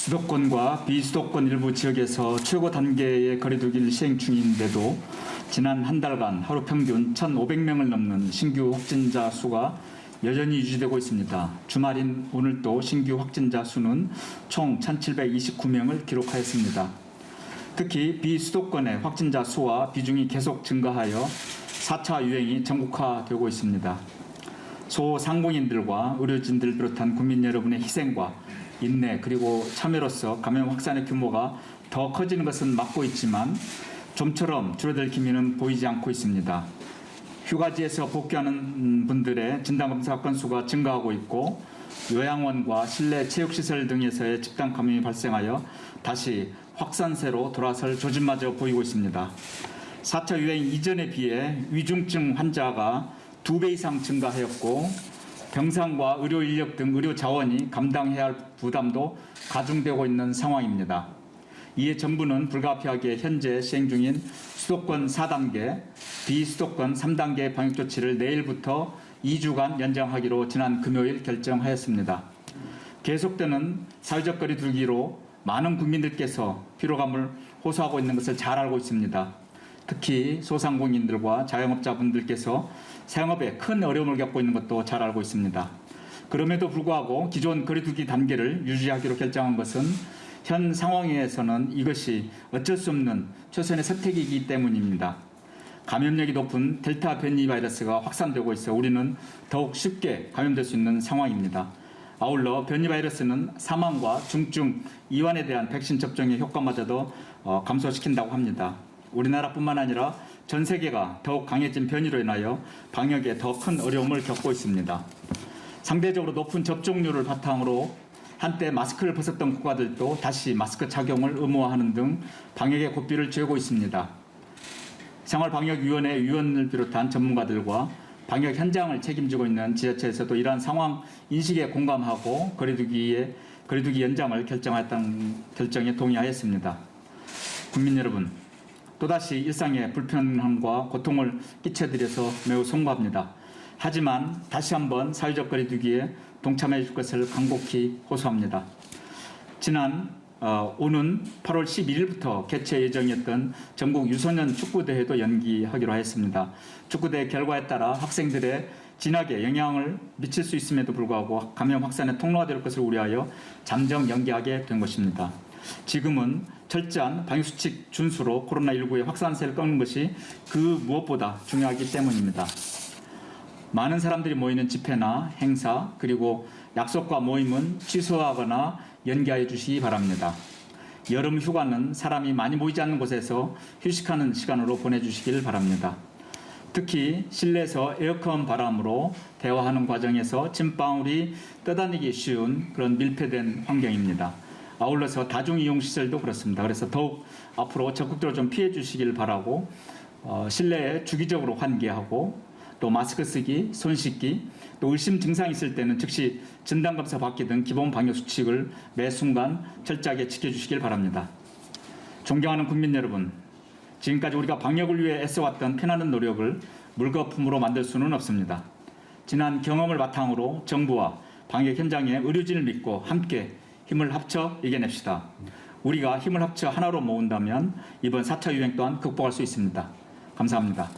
수도권과 비수도권 일부 지역에서 최고 단계의 거리두기를 시행 중인데도 지난 한 달간 하루 평균 1,500명을 넘는 신규 확진자 수가 여전히 유지되고 있습니다. 주말인 오늘도 신규 확진자 수는 총 1,729명을 기록하였습니다. 특히 비수도권의 확진자 수와 비중이 계속 증가하여 4차 유행이 전국화되고 있습니다. 소상공인들과 의료진들 비롯한 국민 여러분의 희생과 인내 그리고 참여로서 감염 확산의 규모가 더 커지는 것은 막고 있지만 좀처럼 줄어들 기미는 보이지 않고 있습니다. 휴가지에서 복귀하는 분들의 진단검사 건수가 증가하고 있고 요양원과 실내 체육시설 등에서의 집단 감염이 발생하여 다시 확산세로 돌아설 조짐마저 보이고 있습니다. 4차 유행 이전에 비해 위중증 환자가 2배 이상 증가하였고 병상과 의료 인력 등 의료 자원이 감당해야 할 부담도 가중되고 있는 상황입니다. 이에 정부는 불가피하게 현재 시행 중인 수도권 4단계, 비수도권 3단계 방역 조치를 내일부터 2주간 연장하기로 지난 금요일 결정하였습니다. 계속되는 사회적 거리두기로 많은 국민들께서 피로감을 호소하고 있는 것을 잘 알고 있습니다. 특히 소상공인들과 자영업자분들께서 생업에 큰 어려움을 겪고 있는 것도 잘 알고 있습니다. 그럼에도 불구하고 기존 거리두기 단계를 유지하기로 결정한 것은 현 상황에서는 이것이 어쩔 수 없는 최선의 선택이기 때문입니다. 감염력이 높은 델타 변이 바이러스가 확산되고 있어 우리는 더욱 쉽게 감염될 수 있는 상황입니다. 아울러 변이 바이러스는 사망과 중증, 이완에 대한 백신 접종의 효과마저도 감소시킨다고 합니다. 우리나라뿐만 아니라 전 세계가 더욱 강해진 변이로 인하여 방역에 더 큰 어려움을 겪고 있습니다. 상대적으로 높은 접종률을 바탕으로 한때 마스크를 벗었던 국가들도 다시 마스크 착용을 의무화하는 등 방역의 고삐를 쥐고 있습니다. 생활방역위원회 위원을 비롯한 전문가들과 방역 현장을 책임지고 있는 지자체에서도 이러한 상황 인식에 공감하고 거리두기 연장을 결정에 동의하였습니다. 국민 여러분, 또다시 일상에 불편함과 고통을 끼쳐드려서 매우 송구합니다. 하지만 다시 한번 사회적 거리두기에 동참해 줄 것을 간곡히 호소합니다. 오는 8월 11일부터 개최 예정이었던 전국 유소년 축구대회도 연기하기로 하였습니다. 축구대회 결과에 따라 학생들의 진하게 영향을 미칠 수 있음에도 불구하고 감염 확산의 통로가 될 것을 우려하여 잠정 연기하게 된 것입니다. 지금은 철저한 방역수칙 준수로 코로나19의 확산세를 꺾는 것이 그 무엇보다 중요하기 때문입니다. 많은 사람들이 모이는 집회나 행사 그리고 약속과 모임은 취소하거나 연기하여 주시기 바랍니다. 여름 휴가는 사람이 많이 모이지 않는 곳에서 휴식하는 시간으로 보내주시길 바랍니다. 특히 실내에서 에어컨 바람으로 대화하는 과정에서 침방울이 떠다니기 쉬운 그런 밀폐된 환경입니다. 아울러서 다중이용시설도 그렇습니다. 그래서 더욱 앞으로 적극적으로 좀 피해 주시길 바라고 실내에 주기적으로 환기하고 또 마스크 쓰기, 손 씻기, 또 의심 증상이 있을 때는 즉시 진단검사 받기 등 기본 방역수칙을 매 순간 철저하게 지켜주시길 바랍니다. 존경하는 국민 여러분, 지금까지 우리가 방역을 위해 애써왔던 피나는 노력을 물거품으로 만들 수는 없습니다. 지난 경험을 바탕으로 정부와 방역 현장의 의료진을 믿고 함께 힘을 합쳐 이겨냅시다. 우리가 힘을 합쳐 하나로 모은다면 이번 4차 유행 또한 극복할 수 있습니다. 감사합니다.